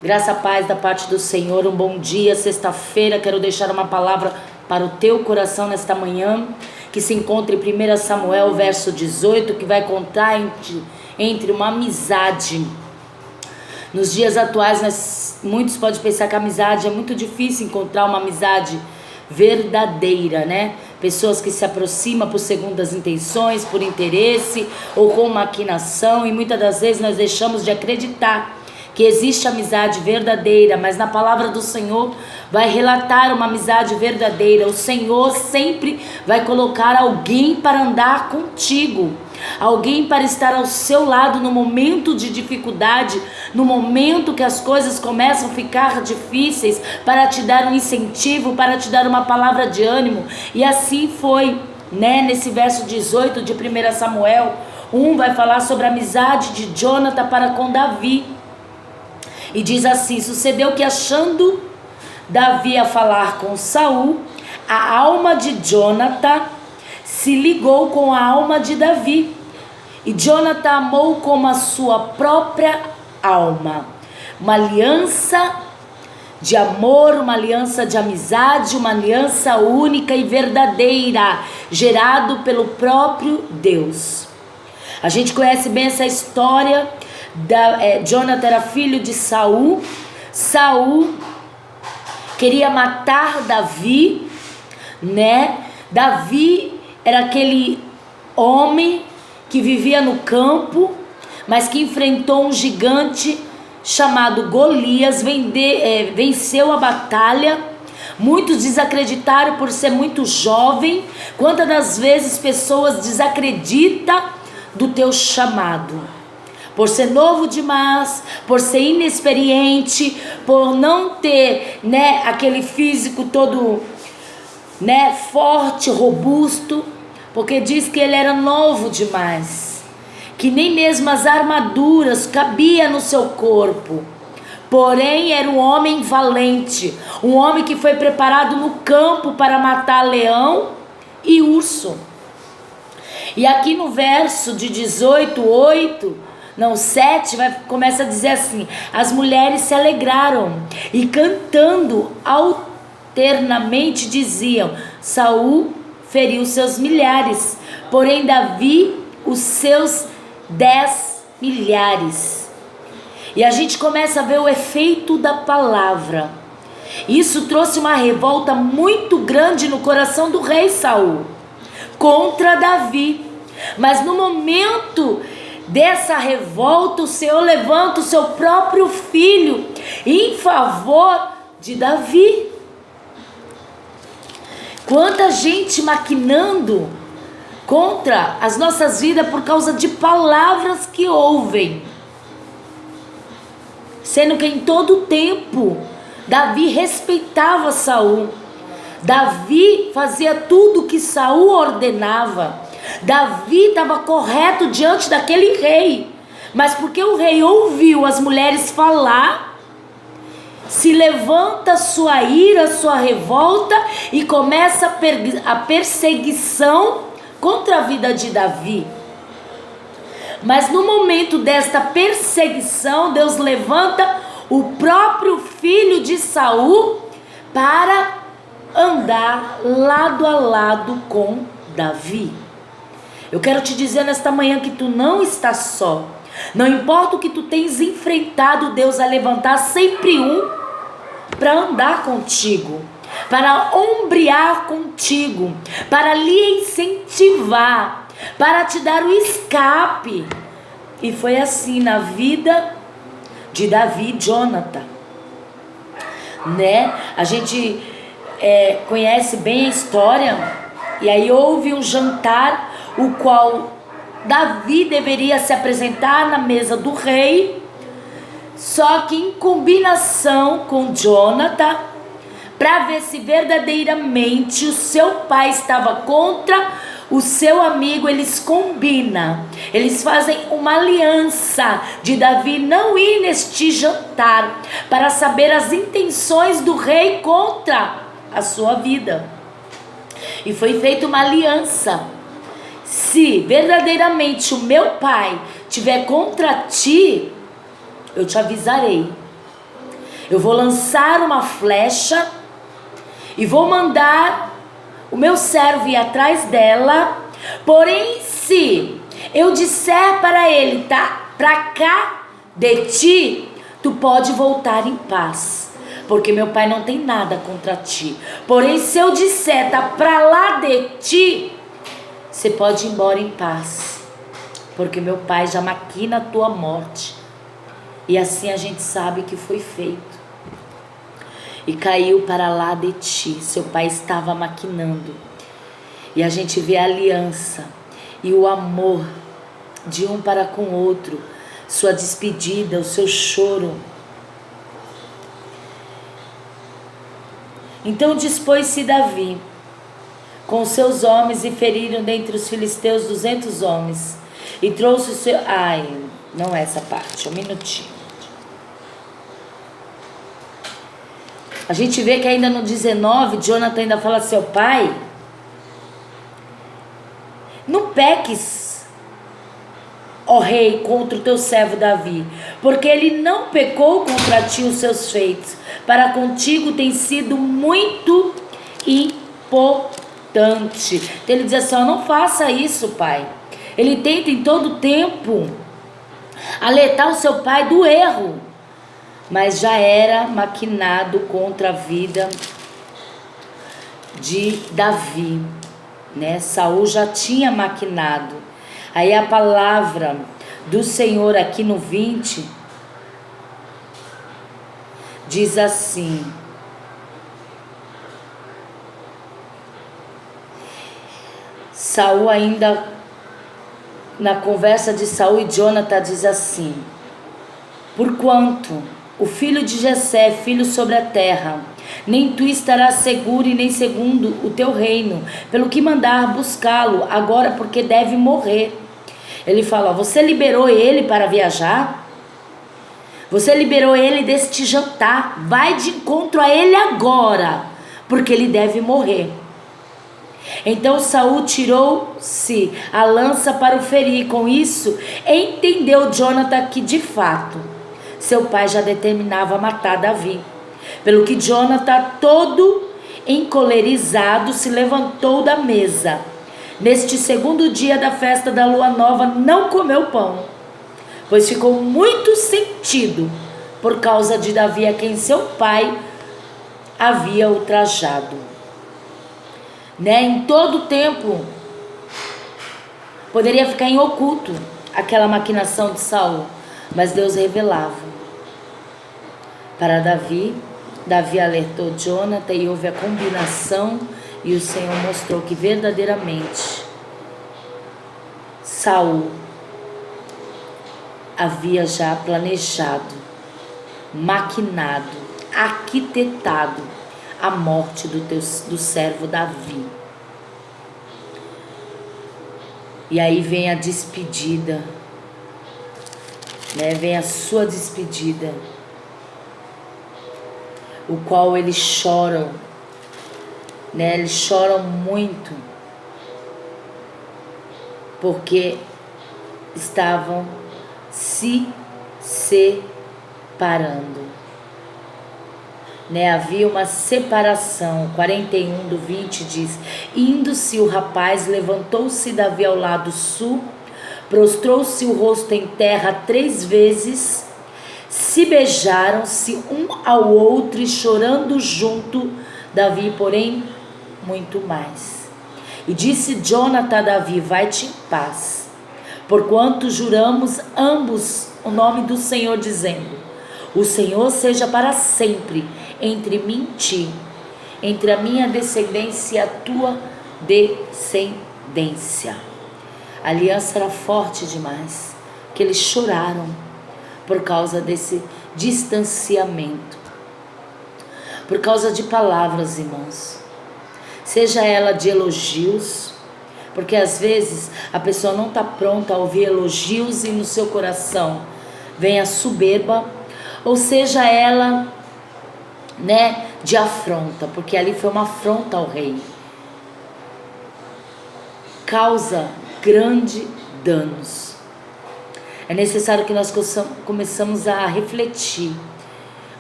Graça e paz da parte do Senhor, um bom dia, sexta-feira. Quero deixar uma palavra para o teu coração nesta manhã, que se encontra em 1 Samuel, verso 18, que vai contar entre uma amizade. Nos dias atuais, muitos podem pensar que a amizade é muito difícil encontrar uma amizade verdadeira, né? Pessoas que se aproximam por segundas intenções, por interesse ou com maquinação, e muitas das vezes nós deixamos de acreditar que existe amizade verdadeira, mas na palavra do Senhor vai relatar uma amizade verdadeira. O Senhor sempre vai colocar alguém para andar contigo, alguém para estar ao seu lado no momento de dificuldade, no momento que as coisas começam a ficar difíceis, para te dar um incentivo, para te dar uma palavra de ânimo. E assim foi, né? Nesse verso 18 de 1 Samuel 1 vai falar sobre a amizade de Jonatan para com Davi. E diz assim: sucedeu que, achando Davi a falar com Saul, a alma de Jonatan se ligou com a alma de Davi, e Jonatan amou como a sua própria alma. Uma aliança de amor, uma aliança de amizade, uma aliança única e verdadeira, gerado pelo próprio Deus. A gente conhece bem essa história. Jonatan era filho de Saul. Saul queria matar Davi, né? Davi era aquele homem que vivia no campo, mas que enfrentou um gigante chamado Golias, venceu a batalha. Muitos desacreditaram por ser muito jovem. Quantas das vezes pessoas desacreditam do teu chamado? Por ser novo demais, por ser inexperiente, por não ter, né, aquele físico todo, né, forte, robusto, porque diz que ele era novo demais, que nem mesmo as armaduras cabiam no seu corpo. Porém era um homem valente, um homem que foi preparado no campo para matar leão e urso. E aqui no verso de 7, começa a dizer assim: as mulheres se alegraram e cantando alternamente diziam: Saul feriu seus milhares, porém Davi os seus 10 milhares. E a gente começa a ver o efeito da palavra. Isso trouxe uma revolta muito grande no coração do rei Saul contra Davi. Mas no momento dessa revolta, o Senhor levanta o seu próprio filho em favor de Davi. Quanta gente maquinando contra as nossas vidas por causa de palavras que ouvem, sendo que em todo tempo Davi respeitava Saul. Davi fazia tudo que Saul ordenava. Davi estava correto diante daquele rei, mas porque o rei ouviu as mulheres falar, se levanta sua ira, sua revolta, e começa a perseguição contra a vida de Davi. Mas no momento desta perseguição, Deus levanta o próprio filho de Saul para andar lado a lado com Davi. Eu quero te dizer nesta manhã que tu não estás só. Não importa o que tu tens enfrentado, Deus vai levantar sempre um para andar contigo, para ombrear contigo, para lhe incentivar, para te dar o escape. E foi assim na vida de Davi e Jonatan, né? A gente conhece bem a história. E aí houve um jantar, o qual Davi deveria se apresentar na mesa do rei, só que em combinação com Jonatan, para ver se verdadeiramente o seu pai estava contra o seu amigo. Eles combinam, eles fazem uma aliança de Davi não ir neste jantar, para saber as intenções do rei contra a sua vida. E foi feita uma aliança: se verdadeiramente o meu pai tiver contra ti, eu te avisarei. Eu vou lançar uma flecha e vou mandar o meu servo ir atrás dela. Porém, se eu disser para ele, tá, pra cá de ti, tu pode voltar em paz, porque meu pai não tem nada contra ti. Porém, se eu disser, tá pra lá de ti, você pode ir embora em paz, porque meu pai já maquina a tua morte. E assim a gente sabe que foi feito. E caiu para lá de ti. Seu pai estava maquinando. E a gente vê a aliança e o amor de um para com o outro, sua despedida, o seu choro. Então dispôs-se Davi com seus homens e feriram dentre os filisteus 200 homens. E trouxe o seu... Ai, não é essa parte, um minutinho. A gente vê que ainda no 19, Jonathan ainda fala assim, pai, não peques, ó rei, contra o teu servo Davi, porque ele não pecou contra ti os seus feitos, para contigo tem sido muito importante. Então ele diz assim, não faça isso, pai. Ele tenta em todo tempo alertar o seu pai do erro, mas já era maquinado contra a vida de Davi, né? Saul já tinha maquinado. Aí a palavra do Senhor aqui no 20 diz assim: Saul ainda, na conversa de Saul e Jonathan, diz assim: porquanto o filho de Jessé é filho sobre a terra, nem tu estarás seguro e nem segundo o teu reino, pelo que mandar buscá-lo agora, porque deve morrer. Ele fala, você liberou ele para viajar? Você liberou ele deste jantar, vai de encontro a ele agora, porque ele deve morrer. Então Saul tirou-se a lança para o ferir. Com isso, entendeu Jonathan que de fato seu pai já determinava matar Davi. Pelo que Jonathan, todo encolerizado, se levantou da mesa. Neste segundo dia da festa da lua nova, não comeu pão, pois ficou muito sentido por causa de Davi, a quem seu pai havia ultrajado. Em todo tempo poderia ficar em oculto aquela maquinação de Saul, mas Deus revelava para Davi. Davi alertou Jonathan e houve a combinação, e o Senhor mostrou que verdadeiramente Saul havia já planejado, maquinado, arquitetado a morte do servo Davi. E aí vem a despedida, vem a sua despedida, o qual eles choram, eles choram muito, porque estavam se separando, havia uma separação. 41 do 20 diz: indo-se o rapaz, levantou-se Davi ao lado sul, prostrou-se o rosto em terra 3 vezes, se beijaram-se um ao outro e chorando junto, Davi, porém, muito mais. E disse Jonathan a Davi: vai-te em paz, porquanto juramos ambos o nome do Senhor, dizendo: o Senhor seja para sempre entre mim e ti, entre a minha descendência e a tua descendência. A aliança era forte demais, que eles choraram por causa desse distanciamento, por causa de palavras, irmãos, seja ela de elogios, porque às vezes a pessoa não está pronta a ouvir elogios e no seu coração vem a soberba, ou seja ela, de afronta, porque ali foi uma afronta ao rei, causa grande danos. É necessário que nós começamos a refletir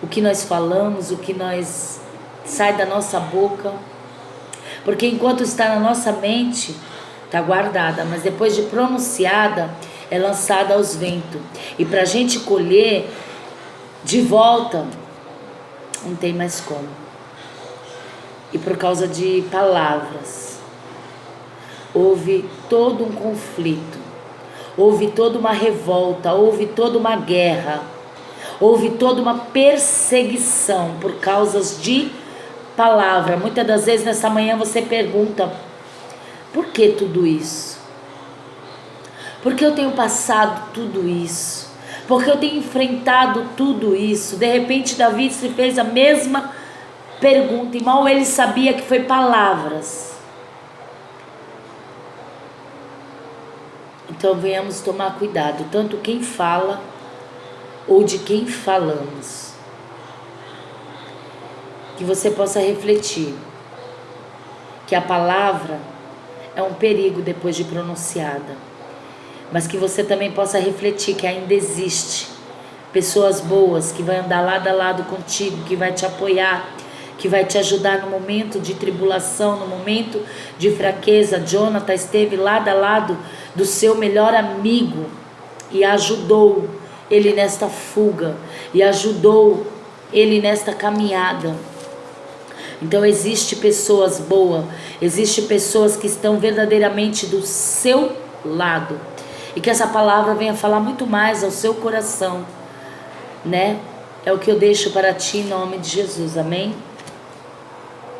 o que nós falamos, o que nós sai da nossa boca. Porque enquanto está na nossa mente, está guardada, mas depois de pronunciada, é lançada aos ventos. E para a gente colher de volta, não tem mais como. E por causa de palavras, houve todo um conflito, houve toda uma revolta, houve toda uma guerra, houve toda uma perseguição por causa de palavra. Muitas das vezes nessa manhã você pergunta: por que tudo isso? Por que eu tenho passado tudo isso? Por que eu tenho enfrentado tudo isso? De repente Davi se fez a mesma pergunta, e mal ele sabia que foi palavras. Então venhamos tomar cuidado, tanto quem fala ou de quem falamos. Que você possa refletir que a palavra é um perigo depois de pronunciada, mas que você também possa refletir que ainda existe pessoas boas que vão andar lado a lado contigo, que vai te apoiar, que vai te ajudar no momento de tribulação, no momento de fraqueza. Jonathan esteve lado a lado do seu melhor amigo e ajudou ele nesta fuga, e ajudou ele nesta caminhada. Então existe pessoas boas, existe pessoas que estão verdadeiramente do seu lado, e que essa palavra venha falar muito mais ao seu coração, né? É o que eu deixo para ti em nome de Jesus, amém?